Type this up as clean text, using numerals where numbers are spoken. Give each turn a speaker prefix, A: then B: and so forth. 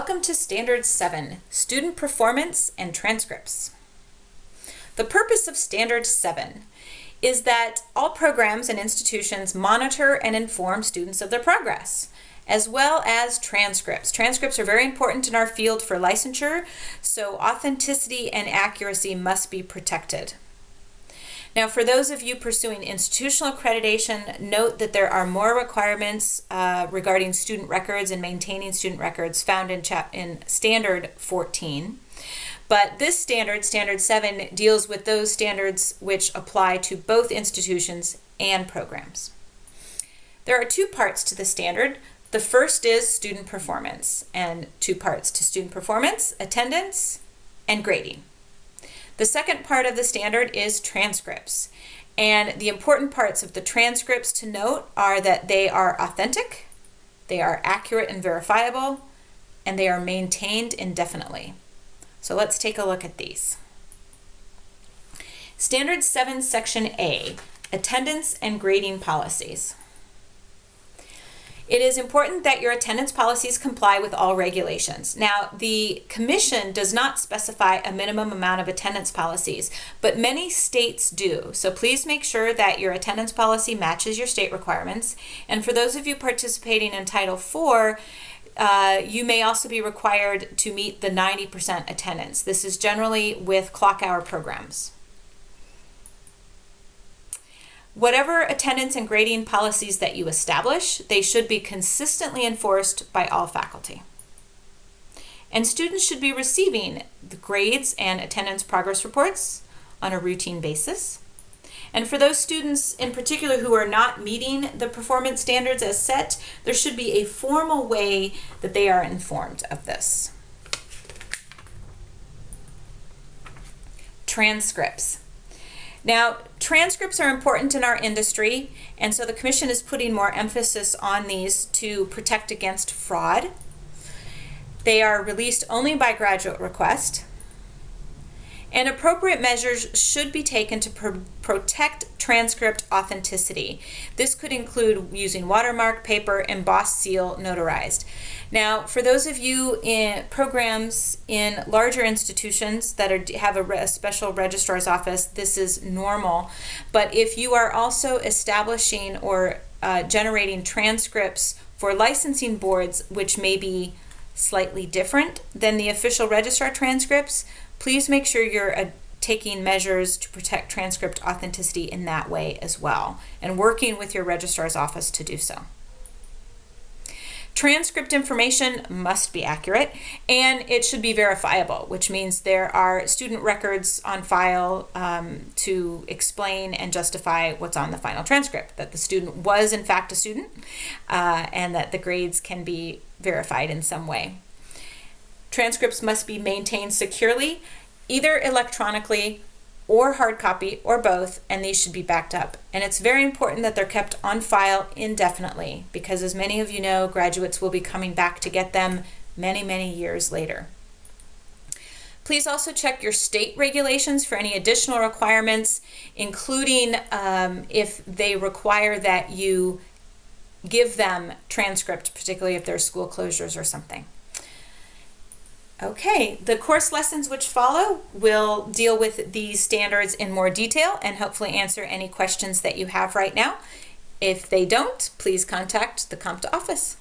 A: Welcome to Standard VII, Student Performance and Transcripts. The purpose of Standard VII is that all programs and institutions monitor and inform students of their progress, as well as transcripts. Transcripts are very important in our field for licensure, so authenticity and accuracy must be protected. Now, for those of you pursuing institutional accreditation, note that there are more requirements regarding student records and maintaining student records found in Standard 14. But this standard, Standard 7, deals with those standards which apply to both institutions and programs. There are two parts to the standard. The first is student performance, and two parts to student performance: attendance and grading. The second part of the standard is transcripts, and the important parts of the transcripts to note are that they are authentic, they are accurate and verifiable, and they are maintained indefinitely. So let's take a look at these. Standard 7, Section A, Attendance and Grading Policies. It is important that your attendance policies comply with all regulations. Now, the Commission does not specify a minimum amount of attendance policies, but many states do. So please make sure that your attendance policy matches your state requirements. And for those of you participating in Title IV, you may also be required to meet the 90% attendance. This is generally with clock hour programs. Whatever attendance and grading policies that you establish, they should be consistently enforced by all faculty. And students should be receiving the grades and attendance progress reports on a routine basis. And for those students in particular who are not meeting the performance standards as set, there should be a formal way that they are informed of this. Transcripts. Now, transcripts are important in our industry, and so the Commission is putting more emphasis on these to protect against fraud. They are released only by graduate request, and appropriate measures should be taken to protect transcript authenticity. This could include using watermark, paper, embossed seal, notarized. Now, for those of you in programs in larger institutions that have a special registrar's office, this is normal. But if you are also establishing or generating transcripts for licensing boards, which may be slightly different than the official registrar transcripts, please make sure you're taking measures to protect transcript authenticity in that way as well, and working with your registrar's office to do so. Transcript information must be accurate, and it should be verifiable, which means there are student records on file to explain and justify what's on the final transcript, that the student was in fact a student, and that the grades can be verified in some way. Transcripts must be maintained securely, either electronically or hard copy or both, and these should be backed up. And it's very important that they're kept on file indefinitely, because as many of you know, graduates will be coming back to get them many, many years later. Please also check your state regulations for any additional requirements, including if they require that you give them transcript, particularly if there's school closures or something. Okay, the course lessons which follow will deal with these standards in more detail and hopefully answer any questions that you have right now. If they don't, please contact the COMTA office.